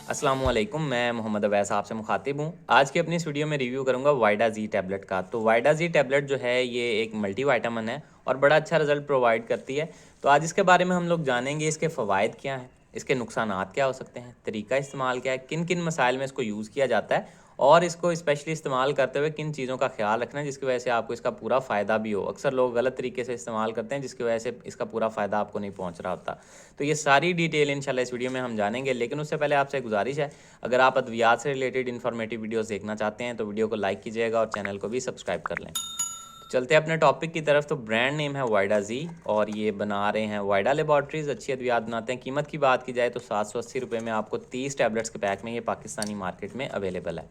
अस्सलामुअलैकुम, मैं मोहम्मद अवैस आपसे मुखातिब हूँ। आज की अपनी इस वीडियो में रिव्यू करूँगा वाइडा जी टैबलेट का। तो वाइडा जी टैबलेट जो है ये एक मल्टीविटामिन है और बड़ा अच्छा रिजल्ट प्रोवाइड करती है। तो आज इसके बारे में हम लोग जानेंगे, इसके फ़वाइद क्या हैं, इसके नुकसानात क्या हो सकते हैं, तरीका इस्तेमाल क्या है, किन किन मसाइल में इसको यूज़ किया जाता है और इसको स्पेशली इस्तेमाल करते हुए किन चीज़ों का ख्याल रखना है जिसकी वजह से आपको इसका पूरा फ़ायदा भी हो। अक्सर लोग गलत तरीके से इस्तेमाल करते हैं जिसकी वजह से इसका पूरा फ़ायदा आपको नहीं पहुँच रहा होता। तो ये सारी डिटेल इंशाल्लाह इस वीडियो में हम जानेंगे, लेकिन उससे पहले आपसे एक गुजारिश है, अगर आप अद्वियात से रिलेटेड इन्फॉर्मेटिव वीडियोस देखना चाहते हैं तो वीडियो को लाइक कीजिएगा और चैनल को भी सब्सक्राइब कर लें। तो चलते हैं अपने टॉपिक की तरफ। तो ब्रांड नेम है वाइडा जी और ये बना रहे हैं वाइडा लेबॉर्ट्रीज़। अच्छी अद्वियात बनाते हैं। कीमत की बात की जाए तो 780 रुपये में आपको 30 टैबलेट्स के पैक में ये पाकिस्तानी मार्केट में अवेलेबल है।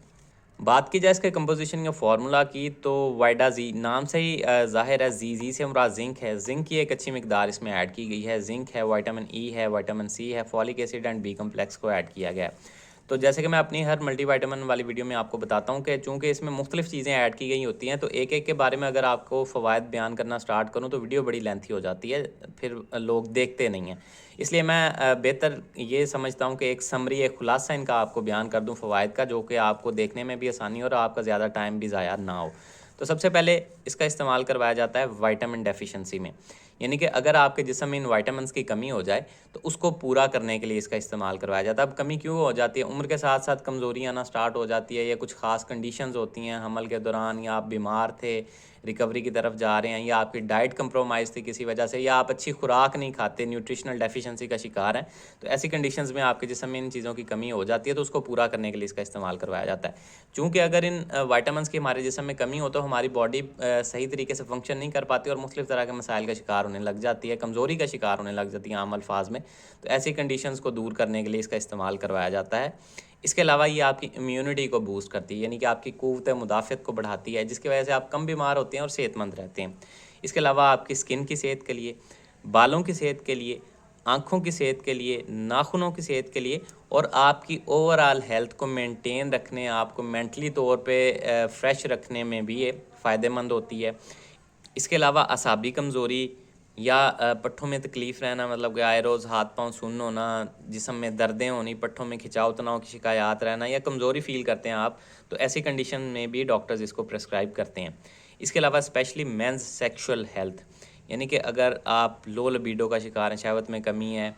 बात की जाए इसके कंपोजिशन या फार्मूला की, तो वाइडा जी नाम से ही ज़ाहिर है, जी से मुराद जिंक है। जिंक की एक अच्छी मिकदार इसमें ऐड की गई है। जिंक है, विटामिन ई है, विटामिन सी है, folic acid and B complex को ऐड किया गया है। तो जैसे कि मैं अपनी हर मल्टीविटामिन वाली वीडियो में आपको बताता हूँ कि चूँकि इसमें मुख्तलिफ चीज़ें ऐड की गई होती हैं, तो एक एक के बारे में अगर आपको फ़वाइद बयान करना स्टार्ट करूँ तो वीडियो बड़ी लेंथी हो जाती है, फिर लोग देखते नहीं हैं। इसलिए मैं बेहतर ये समझता हूँ कि एक समरी, एक खुलासा इनका आपको बयान कर दूँ फ़वाइद का, जो कि आपको देखने में भी आसानी हो और आपका ज़्यादा टाइम भी ज़ाया ना हो। तो सबसे पहले इसका इस्तेमाल करवाया जाता है विटामिन डेफिशिएंसी में, यानी कि अगर आपके जिस्म में इन विटामिन्स की कमी हो जाए तो उसको पूरा करने के लिए इसका इस्तेमाल करवाया जाता है। अब कमी क्यों हो जाती है? उम्र के साथ साथ कमज़ोरी आना स्टार्ट हो जाती है या कुछ ख़ास कंडीशंस होती हैं हमल के दौरान, या आप बीमार थे, रिकवरी की तरफ जा रहे हैं, या आपकी डाइट कंप्रोमाइज़ थी किसी वजह से, या आप अच्छी खुराक नहीं खाते, न्यूट्रिशनल डेफिशिएंसी का शिकार हैं। तो ऐसी कंडीशंस में आपके जिस्म में इन चीज़ों की कमी हो जाती है, तो उसको पूरा करने के लिए इसका इस्तेमाल करवाया जाता है। चूँकि अगर इन विटामिन्स की हमारे जिस्म में कमी हो तो हमारी बॉडी सही तरीके से फंक्शन नहीं कर पाती और मुख्तलिफ तरह के मसाइल का शिकार होने लग जाती है, कमज़ोरी का शिकार होने लग जाती है आम अल्फाज में। तो ऐसी कंडीशंस को दूर करने के लिए इसका इस्तेमाल करवाया जाता है। इसके अलावा ये आपकी इम्यूनिटी को बूस्ट करती है, यानी कि आपकी क़ुव्वत मुदाफ़त को बढ़ाती है, जिसकी वजह से आप कम बीमार होते हैं और सेहतमंद रहते हैं। इसके अलावा आपकी स्किन की सेहत के लिए, बालों की सेहत के लिए, आँखों की सेहत के लिए, नाखूनों की सेहत के लिए और आपकी ओवरऑल हेल्थ को मेंटेन रखने, आपको मेंटली तौर पे फ्रेश रखने में भी ये फ़ायदेमंद होती है। इसके अलावा असाबी कमज़ोरी या पट्ठों में तकलीफ़ रहना, मतलब कि आए रोज़ हाथ पाँव सुन्न होना, जिस्म में दर्दें होनी, पट्ठों में खिंचाव तनाव की शिकायत रहना या कमज़ोरी फ़ील करते हैं आप, तो ऐसी कंडीशन में भी डॉक्टर्स इसको प्रिस्क्राइब करते हैं। इसके अलावा स्पेशली मेंस सेक्सुअल हेल्थ, यानी कि अगर आप लो लिबिडो का शिकार हैं, शहवत में कमी है,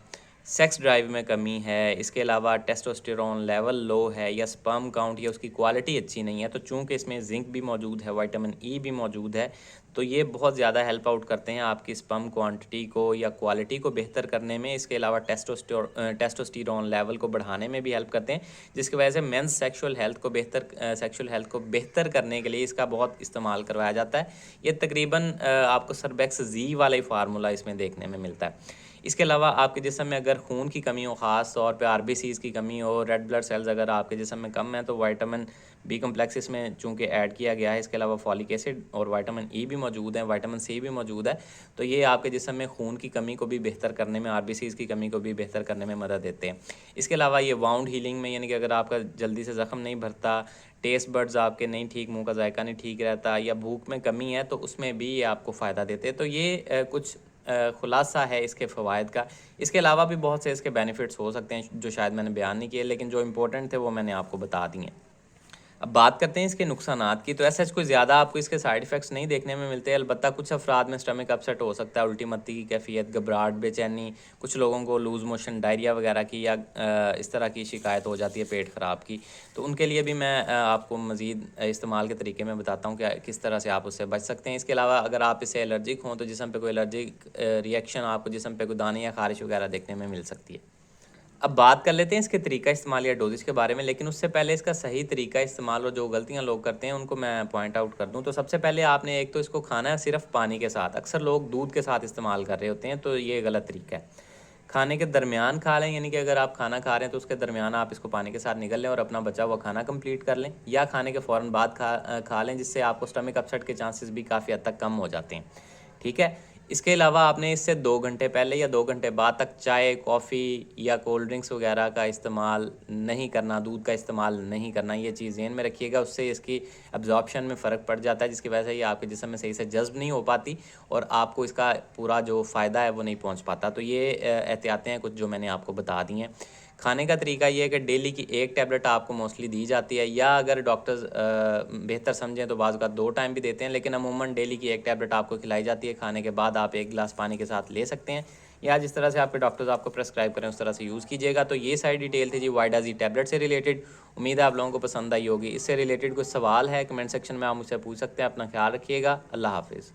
सेक्स ड्राइव में कमी है, इसके अलावा टेस्टोस्टेरोन लेवल लो है या स्पर्म काउंट या उसकी क्वालिटी अच्छी नहीं है, तो चूँकि इसमें जिंक भी मौजूद है, विटामिन ई भी मौजूद है, तो ये बहुत ज़्यादा हेल्प आउट करते हैं आपकी स्पर्म क्वांटिटी को या क्वालिटी को बेहतर करने में। इसके अलावा टेस्टोस्टेरोन लेवल को बढ़ाने में भी हेल्प करते हैं, जिसकी वजह से मेंस सेक्सुअल हेल्थ को बेहतर करने के लिए इसका बहुत इस्तेमाल करवाया जाता है। ये तकरीबन आपको सर्बेक्स जी वाला ही फार्मूला इसमें देखने में मिलता है। इसके अलावा आपके जिस्म में अगर खून की कमी हो, ख़ास तौर पे आरबीसीज़ की कमी हो, रेड ब्लड सेल्स अगर आपके जिस्म में कम है, तो विटामिन बी कम्प्लेक्स इसमें चूँकि ऐड किया गया है। इसके अलावा फॉलिक एसिड और विटामिन ई भी मौजूद है, विटामिन सी भी मौजूद है। तो ये आपके जिस्म में खून की कमी को भी बेहतर करने में, आरबीसीज़ की कमी को भी बेहतर करने में मदद देते हैं। इसके अलावा ये वाउंड हीलिंग में, यानी कि अगर आपका जल्दी से ज़ख्म नहीं भरता, टेस्ट बड्स आपके नहीं ठीक, मुँह का जायका नहीं ठीक रहता या भूख में कमी है, तो उसमें भी ये आपको फ़ायदा देते हैं। तो ये कुछ खुलासा है इसके फ़वाइद का। इसके अलावा भी बहुत से इसके बेनिफिट्स हो सकते हैं जो शायद मैंने बयान नहीं किए, लेकिन जो इम्पोर्टेंट थे वो मैंने आपको बता दिए। अब बात करते हैं इसके नुकसानात की। तो ऐसा कोई ज़्यादा आपको इसके साइड इफ़ेक्ट्स नहीं देखने में मिलते हैं। अलबत्ता कुछ अफराद में स्टमक अपसेट हो सकता है, उल्टी मत्ती की कैफ़ियत, घबराहट, बेचैनी, कुछ लोगों को लूज़ मोशन, डायरिया वगैरह की या इस तरह की शिकायत हो जाती है पेट ख़राब की। तो उनके लिए भी मैं आपको मज़ीद इस्तेमाल के तरीके में बताता हूँ कि किस तरह से आप उससे बच सकते हैं। इसके अलावा अगर आप इससे एलर्जिक हों तो जिस्म पे कोई एलर्जिक रिएक्शन, आपको जिस्म पे कोई दाने या ख़ारिश वगैरह देखने में मिल सकती है। अब बात कर लेते हैं इसके तरीका इस्तेमाल या डोज़ेज़ के बारे में, लेकिन उससे पहले इसका सही तरीका इस्तेमाल और जो गलतियाँ लोग करते हैं उनको मैं पॉइंट आउट कर दूँ। तो सबसे पहले आपने एक तो इसको खाना है सिर्फ़ पानी के साथ। अक्सर लोग दूध के साथ इस्तेमाल कर रहे होते हैं, तो ये गलत तरीका है। खाने के दरमियान खा लें, यानी कि अगर आप खाना खा रहे हैं तो उसके दरमियान आप इसको पानी के साथ निगल लें और अपना बचा हुआ खाना कंप्लीट कर लें, या खाने के फ़ौरन बाद खा लें, जिससे आपको स्टमक अपसेट के चांसेस भी काफ़ी हद तक कम हो जाते हैं। ठीक है? इसके अलावा आपने इससे 2 घंटे पहले या 2 घंटे बाद तक चाय, कॉफ़ी या कोल्ड ड्रिंक्स वगैरह का इस्तेमाल नहीं करना, दूध का इस्तेमाल नहीं करना। ये चीज़ ज़हन में रखिएगा, उससे इसकी अब्ज़ॉर्प्शन में फ़र्क पड़ जाता है, जिसकी वजह से ये आपके जिस्म में सही से जज़्ब नहीं हो पाती और आपको इसका पूरा जो फ़ायदा है वो नहीं पहुंच पाता। तो ये एहतियातें हैं कुछ जो मैंने आपको बता दी हैं। खाने का तरीका ये है कि डेली की एक टैबलेट आपको मोस्टली दी जाती है, या अगर डॉक्टर्स बेहतर समझें तो बाज़ का 2 टाइम भी देते हैं, लेकिन अमूमन डेली की एक टैबलेट आपको खिलाई जाती है। खाने के बाद आप 1 गिलास पानी के साथ ले सकते हैं, या जिस तरह से आपके डॉक्टर्स आपको प्रेस्क्राइब करें उस तरह से यूज़ कीजिएगा। तो ये सारी डिटेल थी जी वाइडाज़ी टैबलेट से रिलेटेड। उम्मीद है आप लोगों को पसंद आई होगी। इससे रिलेटेड कोई सवाल है कमेंट सेक्शन में आप मुझसे पूछ सकते हैं। अपना ख्याल रखिएगा। अल्लाह हाफिज़।